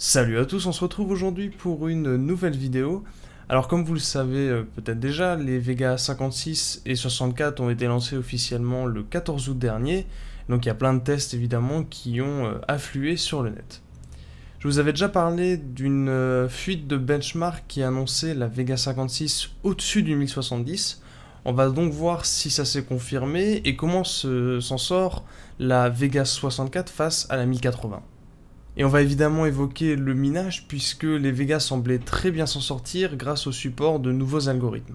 Salut à tous, on se retrouve aujourd'hui pour une nouvelle vidéo. Alors comme vous le savez peut-être déjà, les Vega 56 et 64 ont été lancés officiellement le 14 août dernier. Donc il y a plein de tests évidemment qui ont afflué sur le net. Je vous avais déjà parlé d'une fuite de benchmark qui annonçait la Vega 56 au-dessus du 1070. On va donc voir si ça s'est confirmé et comment s'en sort la Vega 64 face à la 1080. Et on va évidemment évoquer le minage puisque les Vega semblaient très bien s'en sortir grâce au support de nouveaux algorithmes.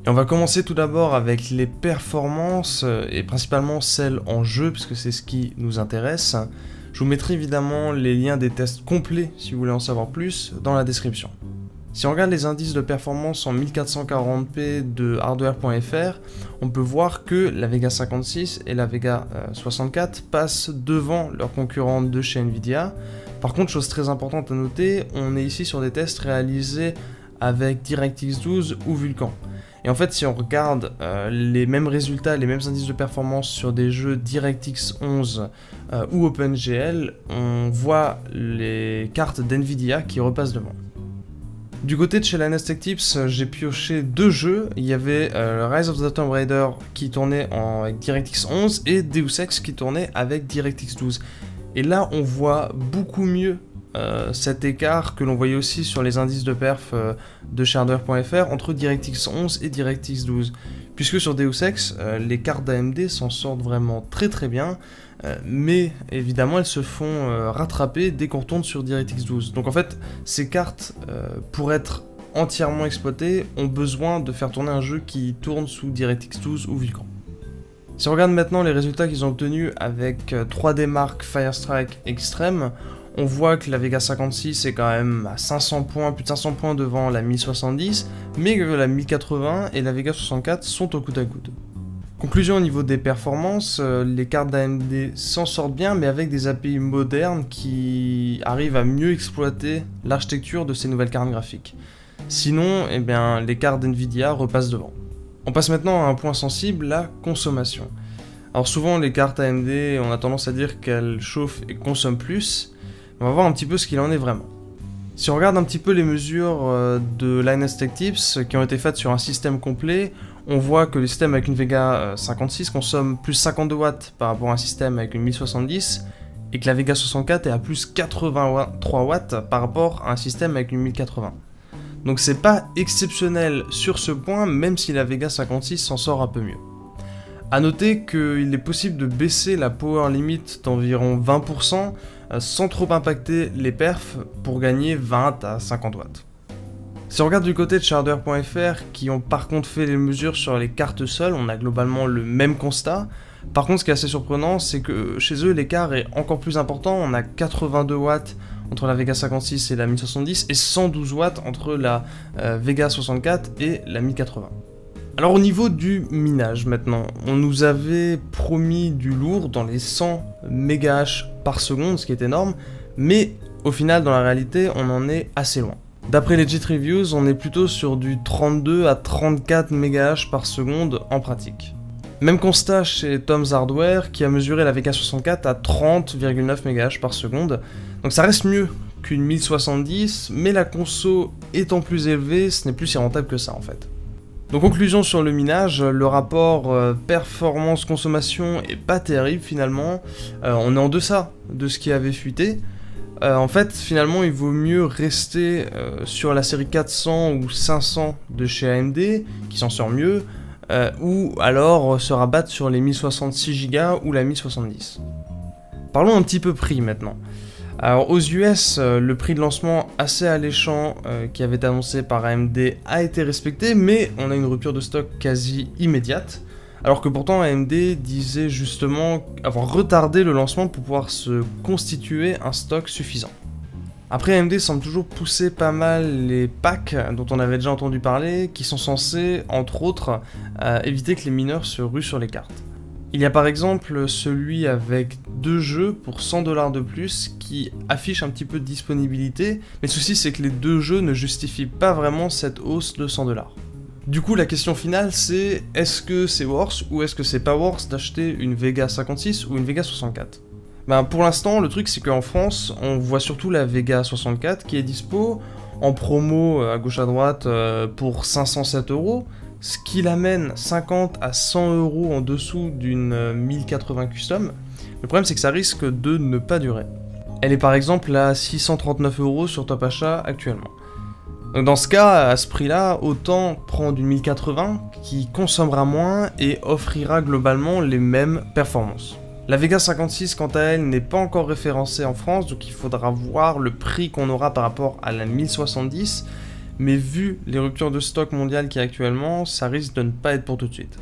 Et on va commencer tout d'abord avec les performances et principalement celles en jeu puisque c'est ce qui nous intéresse. Je vous mettrai évidemment les liens des tests complets si vous voulez en savoir plus dans la description. Si on regarde les indices de performance en 1440p de hardware.fr, on peut voir que la Vega 56 et la Vega 64 passent devant leurs concurrentes de chez Nvidia. Par contre, chose très importante à noter, on est ici sur des tests réalisés avec DirectX 12 ou Vulkan. Et en fait, si on regarde les mêmes résultats, les mêmes indices de performance sur des jeux DirectX 11 ou OpenGL, on voit les cartes d'Nvidia qui repassent devant. Du côté de chez Linus Tech Tips, j'ai pioché deux jeux. Il y avait Rise of the Tomb Raider qui tournait avec DirectX 11 et Deus Ex qui tournait avec DirectX 12. Et là, on voit beaucoup mieux cet écart que l'on voyait aussi sur les indices de perf de chez hardware.fr entre DirectX 11 et DirectX 12. Puisque sur Deus Ex, les cartes d'AMD s'en sortent vraiment très bien, mais évidemment elles se font rattraper dès qu'on retourne sur DirectX 12. Donc en fait, ces cartes, pour être entièrement exploitées, ont besoin de faire tourner un jeu qui tourne sous DirectX 12 ou Vulkan. Si on regarde maintenant les résultats qu'ils ont obtenus avec 3D Mark Firestrike Extreme, on voit que la Vega 56 est quand même à 500 points, plus de 500 points devant la 1070, mais que la 1080 et la Vega 64 sont au coude à coude. Conclusion au niveau des performances, les cartes d'AMD s'en sortent bien, mais avec des API modernes qui arrivent à mieux exploiter l'architecture de ces nouvelles cartes graphiques. Sinon, eh bien, les cartes d'Nvidia repassent devant. On passe maintenant à un point sensible, la consommation. Alors souvent, les cartes AMD, on a tendance à dire qu'elles chauffent et consomment plus. On va voir un petit peu ce qu'il en est vraiment. Si on regarde un petit peu les mesures de Linus Tech Tips qui ont été faites sur un système complet, on voit que le système avec une Vega 56 consomme plus 52 watts par rapport à un système avec une 1070 et que la Vega 64 est à plus 83 watts par rapport à un système avec une 1080. Donc c'est pas exceptionnel sur ce point, même si la Vega 56 s'en sort un peu mieux. A noter qu'il est possible de baisser la power limit d'environ 20% sans trop impacter les perfs pour gagner 20 à 50 watts. Si on regarde du côté de hardware.fr qui ont par contre fait les mesures sur les cartes seules, on a globalement le même constat. Par contre, ce qui est assez surprenant, c'est que chez eux l'écart est encore plus important. On a 82 watts entre la Vega 56 et la 1070 et 112 watts entre la Vega 64 et la 1080. Alors au niveau du minage maintenant, on nous avait promis du lourd dans les 100 MHz par seconde, ce qui est énorme, mais au final dans la réalité on en est assez loin. D'après Legit Reviews, on est plutôt sur du 32 à 34 MHz par seconde en pratique. Même constat chez Tom's Hardware qui a mesuré la Vega 64 à 30,9 MHz par seconde, donc ça reste mieux qu'une 1070, mais la conso étant plus élevée, ce n'est plus si rentable que ça en fait. Donc conclusion sur le minage, le rapport performance-consommation est pas terrible finalement, on est en deçà de ce qui avait fuité. En fait finalement il vaut mieux rester sur la série 400 ou 500 de chez AMD, qui s'en sort mieux, ou alors se rabattre sur les 1066 Go ou la 1070. Parlons un petit peu prix maintenant. Alors aux US, le prix de lancement assez alléchant qui avait été annoncé par AMD a été respecté, mais on a une rupture de stock quasi immédiate, alors que pourtant AMD disait justement avoir retardé le lancement pour pouvoir se constituer un stock suffisant. Après, AMD semble toujours pousser pas mal les packs dont on avait déjà entendu parler, qui sont censés, entre autres, éviter que les mineurs se ruent sur les cartes. Il y a par exemple celui avec 2 jeux pour 100 $ de plus qui affiche un petit peu de disponibilité, mais le souci c'est que les 2 jeux ne justifient pas vraiment cette hausse de 100 $. Du coup la question finale c'est est-ce que c'est worth ou est-ce que c'est pas worth d'acheter une Vega 56 ou une Vega 64 ? Ben, pour l'instant le truc c'est qu'en France on voit surtout la Vega 64 qui est dispo en promo à gauche à droite pour 507 €. Ce qui l'amène 50 à 100 € en dessous d'une 1080 custom. Le problème c'est que ça risque de ne pas durer. Elle est par exemple à 639 € sur Top Achat actuellement. Donc dans ce cas, à ce prix-là, autant prendre une 1080 qui consommera moins et offrira globalement les mêmes performances. La Vega 56 quant à elle n'est pas encore référencée en France, donc il faudra voir le prix qu'on aura par rapport à la 1070. Mais vu les ruptures de stock mondiales qu'il y a actuellement, ça risque de ne pas être pour tout de suite.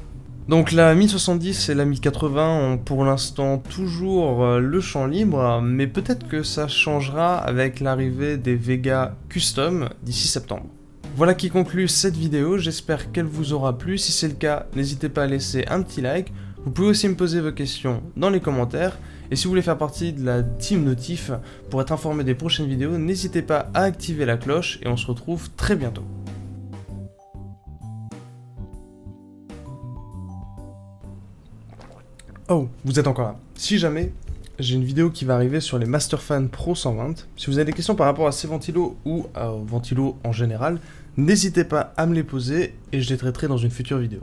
Donc la 1070 et la 1080 ont pour l'instant toujours le champ libre, mais peut-être que ça changera avec l'arrivée des Vega Custom d'ici septembre. Voilà qui conclut cette vidéo, j'espère qu'elle vous aura plu. Si c'est le cas, n'hésitez pas à laisser un petit like. Vous pouvez aussi me poser vos questions dans les commentaires. Et si vous voulez faire partie de la team notif pour être informé des prochaines vidéos, n'hésitez pas à activer la cloche et on se retrouve très bientôt. Oh, vous êtes encore là. Si jamais, j'ai une vidéo qui va arriver sur les Masterfan Pro 120. Si vous avez des questions par rapport à ces ventilos ou aux ventilos en général, n'hésitez pas à me les poser et je les traiterai dans une future vidéo.